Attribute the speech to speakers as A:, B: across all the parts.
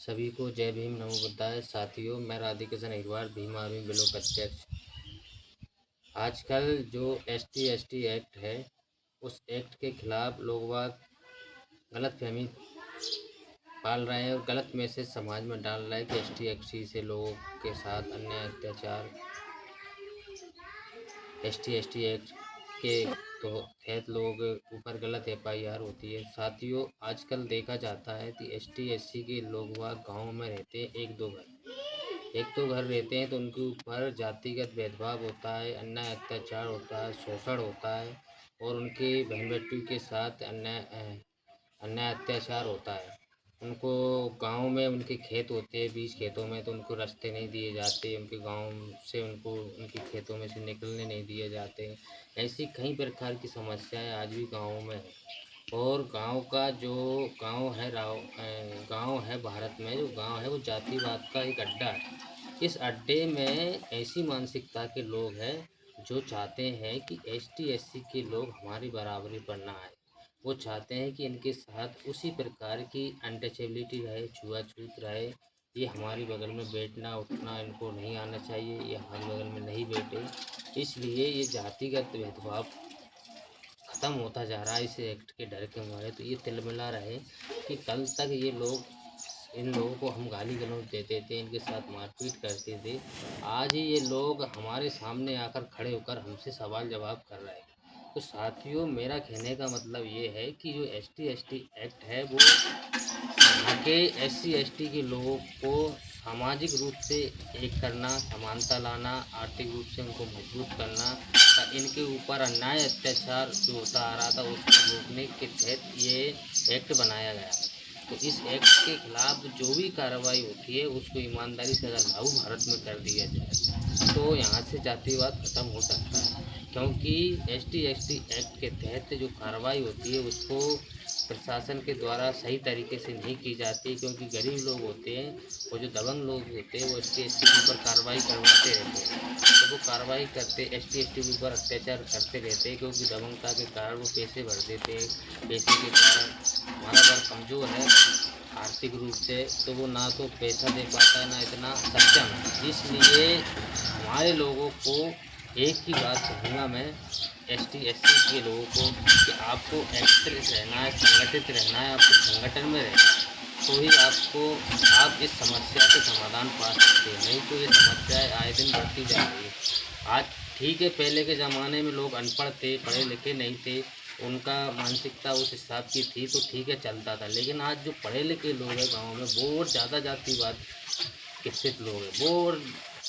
A: सभी को जय भीम नमो बुद्धाय। साथियों, मैं राधिकिशन अग्रवाल, भीम आर्मी ब्लॉक अध्यक्ष। आजकल जो ST एक्ट है, उस एक्ट के खिलाफ लोग बाग गलतफहमी पाल रहे हैं और गलत मैसेज समाज में डाल रहे हैं कि ST से लोगों के साथ अन्याय अत्याचार, ST एक्ट के तो तहत लोगों के ऊपर गलत FIR होती है। साथियों, आजकल देखा जाता है कि ST के लोग बाग गाँव में रहते हैं, एक दो घर रहते हैं तो उनके ऊपर जातिगत भेदभाव होता है, अन्याय अत्याचार होता है, शोषण होता है और उनके बहन बेटियों के साथ अन्याय अत्याचार होता है। उनको गांव में उनके खेत होते हैं, बीच खेतों में, तो उनको रास्ते नहीं दिए जाते, उनके गांव से उनको उनके खेतों में से निकलने नहीं दिए जाते। ऐसी कई प्रकार की समस्याएं आज भी गाँव में है। और गांव का जो गांव है भारत में, जो गांव है वो जातिवाद का एक अड्डा है। इस अड्डे में ऐसी मानसिकता के लोग हैं जो चाहते हैं कि ST के लोग हमारी बराबरी पर ना आए। वो चाहते हैं कि इनके साथ उसी प्रकार की अनटचेबिलिटी रहे, छुआछूत रहे। ये हमारी बगल में बैठना उठना इनको नहीं आना चाहिए, ये हमारे बगल में नहीं बैठे। इसलिए ये जातिगत भेदभाव ख़त्म होता जा रहा है इस एक्ट के डर के मारे। तो ये तिलमिला रहे कि कल तक ये लोग, इन लोगों को हम गाली गलौज देते थे, इनके साथ मारपीट करते थे, आज ही ये लोग हमारे सामने आकर खड़े होकर हमसे सवाल जवाब कर रहे हैं। तो साथियों, मेरा कहने का मतलब ये है कि जो ST एक्ट है वो यहाँ के SC के लोगों को सामाजिक रूप से एक करना, समानता लाना, आर्थिक रूप से उनको मजबूत करना, इनके ऊपर अन्याय अत्याचार जो होता आ रहा था उसको रोकने के तहत ये एक्ट बनाया गया है। तो इस एक्ट के खिलाफ जो भी कार्रवाई होती है उसको ईमानदारी से अगर लागू भारत में कर दिया जाए तो यहाँ से जातिवाद खत्म हो सकता है। क्योंकि ST एक्ट के तहत जो कार्रवाई होती है उसको प्रशासन के द्वारा सही तरीके से नहीं की जाती, क्योंकि गरीब लोग होते हैं और जो दबंग लोग होते हैं वो ST के ऊपर कार्रवाई करवाते रहते हैं। तो वो कार्रवाई करते ST के ऊपर अत्याचार करते रहते हैं, क्योंकि दबंगता के कारण वो पैसे भर देते हैं। पैसे के कारण हमारा वर्ग कमज़ोर है आर्थिक रूप से, तो वो ना तो पैसा दे पाता है ना इतना सक्षम है। इसलिए हमारे लोगों को एक ही बात कहूँगा मैं ST के लोगों को कि आपको एकत्रित रहना है, संगठित रहना है, आपको संगठन में रहना है, तो ही आप इस समस्या के समाधान पा सकते हैं। नहीं तो ये समस्याएं आए दिन बढ़ती जा रही है। आज ठीक है, पहले के ज़माने में लोग अनपढ़ थे, पढ़े लिखे नहीं थे, उनका मानसिकता उस हिसाब की थी तो ठीक है चलता था। लेकिन आज जो पढ़े लिखे लोग हैं गाँव में, वो और ज़्यादा जातिवाद शिक्षित लोग हैं, वो और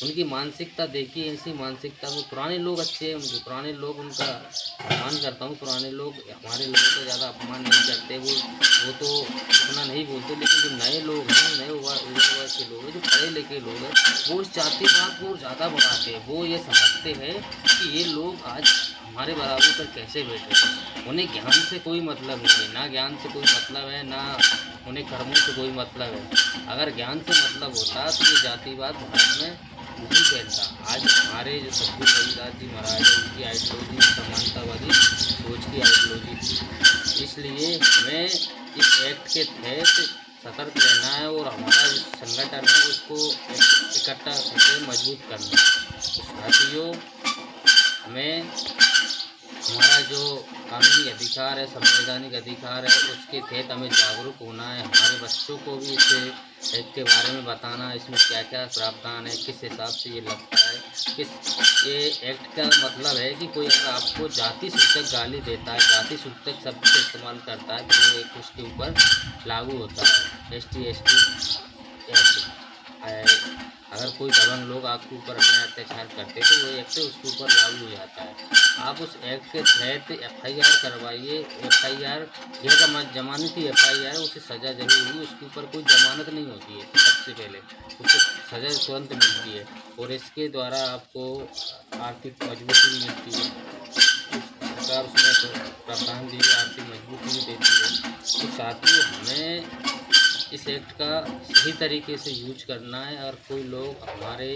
A: उनकी मानसिकता देखिए, ऐसी मानसिकता में पुराने लोग अच्छे हैं, उनके पुराने लोग, उनका सम्मान करता हूँ। पुराने लोग हमारे लोगों का ज़्यादा अपमान नहीं करते, वो तो उतना नहीं बोलते। लेकिन जो नए लोग हैं, नए युवा के लोग हैं, जो पढ़े लिखे लोग हैं, वो इस जातिवाद को और ज़्यादा बढ़ाते हैं। वो ये समझते हैं कि ये लोग आज हमारे बराबरी पर कैसे बैठे हैं। उन्हें ज्ञान से कोई मतलब नहीं है, ना ज्ञान से कोई मतलब है, ना उन्हें कर्मों से कोई मतलब है। अगर ज्ञान से मतलब होता तो ये जातिवाद भारत में नहीं फैलता। आज हमारे जो सतगुरु रविदास जी महाराज है, उनकी आइडियोलॉजी समानतावादी सोच की आइडियोलॉजी थी। इसलिए हमें इस एक्ट के तहत सतर्क रहना है और हमारा जो संगठन है उसको इकट्ठा करके मजबूत करना है। तो साथियों, हमें हमारा जो कानूनी अधिकार है, संवैधानिक अधिकार है, उसके तहत हमें जागरूक होना है। हमारे बच्चों को भी इस एक्ट के बारे में बताना है, इसमें क्या क्या प्रावधान है, किस हिसाब से ये लगता है। ये एक्ट का मतलब है कि कोई अगर आपको जाति सूचक गाली देता है, जाति सूचक शब्द का इस्तेमाल करता है, तो वो एक उसके ऊपर लागू होता है ST एक्ट। अगर कोई दबंग लोग आपके ऊपर अन्याय अत्याचार करते तो वो एक्ट उसके ऊपर लागू हो जाता है। आप उस एक्ट के तहत FIR करवाइए। FIR यह जमानती FIR है, उसे सज़ा जरूर होगी, उसके ऊपर कोई जमानत नहीं होती है। सबसे पहले उसे सज़ा तुरंत मिलती है और इसके द्वारा आपको आर्थिक मजबूती मिलती है। सरकार उसमें प्रावधान दिए आर्थिक मजबूती भी देती है। तो साथियों, हमें इस एक्ट का सही तरीके से यूज करना है। और कोई लोग हमारे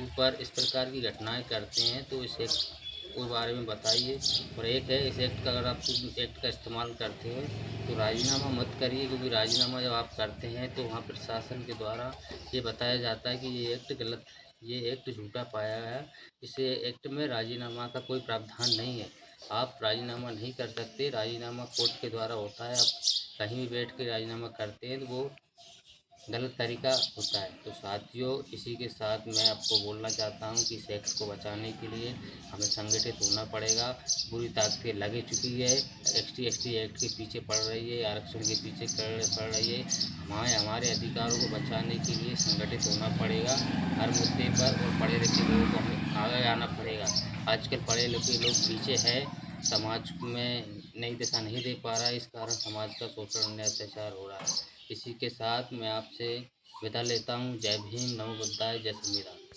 A: ऊपर इस प्रकार की घटनाएं करते हैं तो इस एक्ट वो बारे में बताइए। और एक है, इस एक्ट का अगर आप एक्ट का इस्तेमाल करते हैं तो राज़ीनामा मत करिए, क्योंकि राज़ीनामा जब आप करते हैं तो वहाँ प्रशासन के द्वारा ये बताया जाता है कि ये एक्ट गलत, ये एक्ट झूठा पाया है। इस एक्ट में राज़ीनामा का कोई प्रावधान नहीं है। आप राज़ीनामा नहीं कर सकते, राज़ीनामा कोर्ट के द्वारा होता है। आप कहीं भी बैठ के राज़ीनामा करते हैं तो वो गलत तरीका होता है। तो साथियों, इसी के साथ मैं आपको बोलना चाहता हूँ कि इस एक्ट को बचाने के लिए हमें संगठित होना पड़ेगा। पूरी ताकतें लगे चुकी है, एसटी एक्ट के पीछे पड़ रही है, आरक्षण के पीछे पड़ रही है। हमारे अधिकारों को बचाने के लिए संगठित होना पड़ेगा हर मुद्दे पर, और पढ़े लिखे लोगों को हमें आगे आना पड़ेगा। आजकल पढ़े लिखे लोग पीछे हैं, समाज में नई दिशा नहीं दे पा रहा है, इस कारण समाज का शोषण अन्य अत्याचार हो रहा है। इसी के साथ मैं आपसे विदा लेता हूँ। जय भीम, नमो बुद्धाय, जय संविधान।